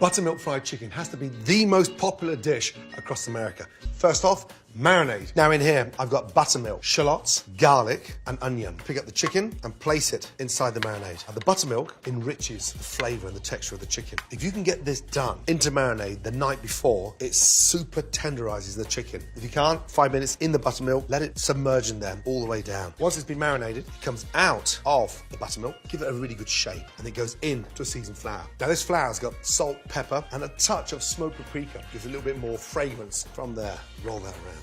Buttermilk fried chicken has to be the most popular dish across America. First off, marinade. Now in here, I've got buttermilk, shallots, garlic, and onion. Pick up the chicken and place it inside the marinade. Now, the buttermilk enriches the flavor and the texture of the chicken. If you can get this done into marinade the night before, it super tenderizes the chicken. If you can't, 5 minutes in the buttermilk, let it submerge in there all the way down. Once it's been marinated, it comes out of the buttermilk, give it a really good shape, and it goes into a seasoned flour. Now this flour's got salt, pepper, and a touch of smoked paprika. Gives a little bit more fragrance from there. Roll that around.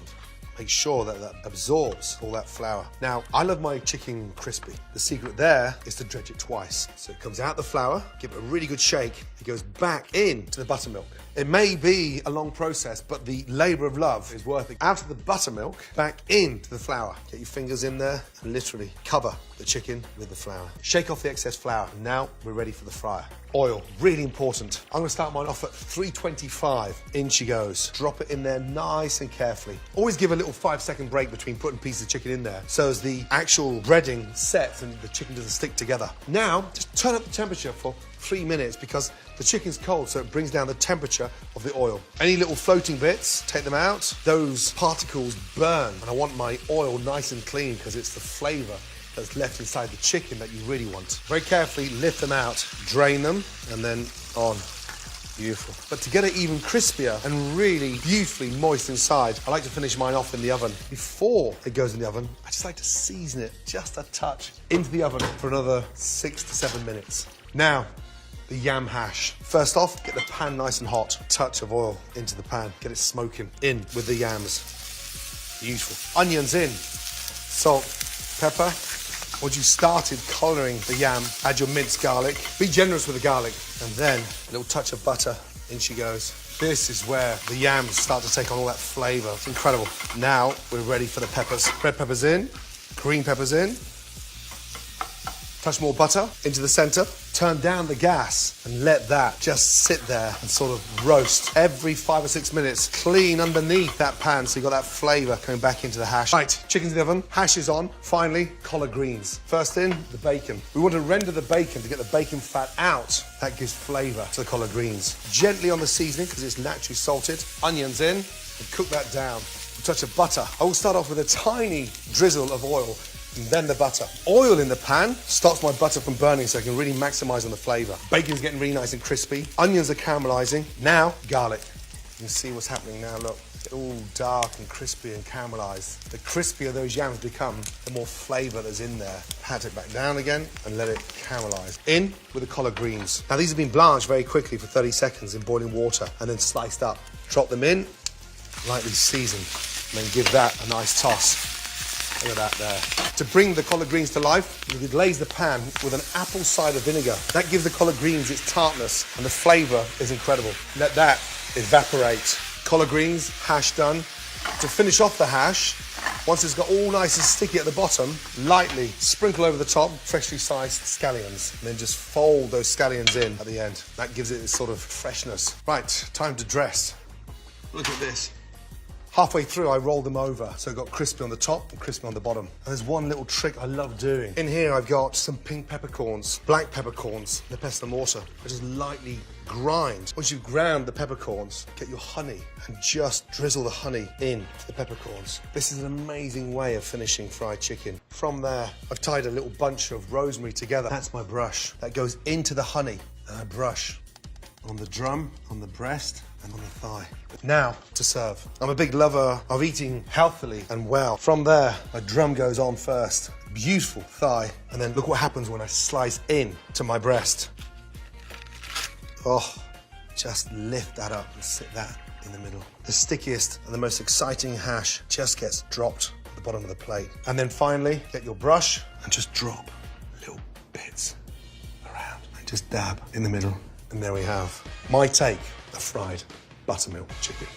Make sure that that absorbs all that flour. Now, I love my chicken crispy. The secret there is to dredge it twice. So it comes out the flour, give it a really good shake, it goes back into the buttermilk. It may be a long process, but the labor of love is worth it. Out of the buttermilk, back into the flour. Get your fingers in there and literally cover the chicken with the flour. Shake off the excess flour. Now we're ready for the fryer. Oil, really important. I'm gonna start mine off at 325. In she goes. Drop it in there nice and carefully. Always give a little 5-second break between putting pieces of chicken in there so as the actual breading sets and the chicken doesn't stick together. Now, just turn up the temperature for 3 minutes because the chicken's cold, so it brings down the temperature of the oil. Any little floating bits, take them out. Those particles burn, and I want my oil nice and clean because it's the flavor that's left inside the chicken that you really want. Very carefully lift them out, drain them, and then on. Beautiful. But to get it even crispier and really beautifully moist inside, I like to finish mine off in the oven. Before it goes in the oven, I just like to season it just a touch into the oven for another 6 to 7 minutes. Now, the yam hash. First off, get the pan nice and hot. Touch of oil into the pan. Get it smoking in with the yams. Beautiful. Onions in. Salt, pepper. Once you started colouring the yam, add your minced garlic. Be generous with the garlic. And then a little touch of butter. In she goes. This is where the yams start to take on all that flavour. It's incredible. Now we're ready for the peppers. Red peppers in. Green peppers in. Touch more butter into the center. Turn down the gas and let that just sit there and sort of roast. Every 5 or 6 minutes, clean underneath that pan so you got that flavor coming back into the hash. Right, chicken's in the oven, hash is on. Finally, collard greens. First in, the bacon. We want to render the bacon to get the bacon fat out. That gives flavor to the collard greens. Gently on the seasoning because it's naturally salted. Onions in and cook that down. A touch of butter. I will start off with a tiny drizzle of oil and then the butter. Oil in the pan stops my butter from burning so I can really maximize on the flavor. Bacon's getting really nice and crispy. Onions are caramelizing. Now, garlic. You can see what's happening now, look. It's all dark and crispy and caramelized. The crispier those yams become, the more flavor there's in there. Pat it back down again and let it caramelize. In with the collard greens. Now these have been blanched very quickly for 30 seconds in boiling water and then sliced up. Drop them in, lightly season, and then give that a nice toss. Look at that there. To bring the collard greens to life, you glaze the pan with an apple cider vinegar. That gives the collard greens its tartness and the flavour is incredible. Let that evaporate. Collard greens, hash done. To finish off the hash, once it's got all nice and sticky at the bottom, lightly sprinkle over the top freshly sliced scallions. And then just fold those scallions in at the end. That gives it this sort of freshness. Right, time to dress. Look at this. Halfway through, I rolled them over, so it got crispy on the top and crispy on the bottom. And there's one little trick I love doing. In here, I've got some pink peppercorns, black peppercorns, and the pestle and mortar. I just lightly grind. Once you've ground the peppercorns, get your honey and just drizzle the honey into the peppercorns. This is an amazing way of finishing fried chicken. From there, I've tied a little bunch of rosemary together. That's my brush. That goes into the honey, and I brush on the drum, on the breast, and on the thigh. Now to serve. I'm a big lover of eating healthily and well. From there, my drum goes on first. Beautiful thigh. And then look what happens when I slice in to my breast. Oh, just lift that up and sit that in the middle. The stickiest and the most exciting hash just gets dropped at the bottom of the plate. And then finally, get your brush and just drop little bits around. And just dab in the middle. And there we have my take of fried buttermilk chicken.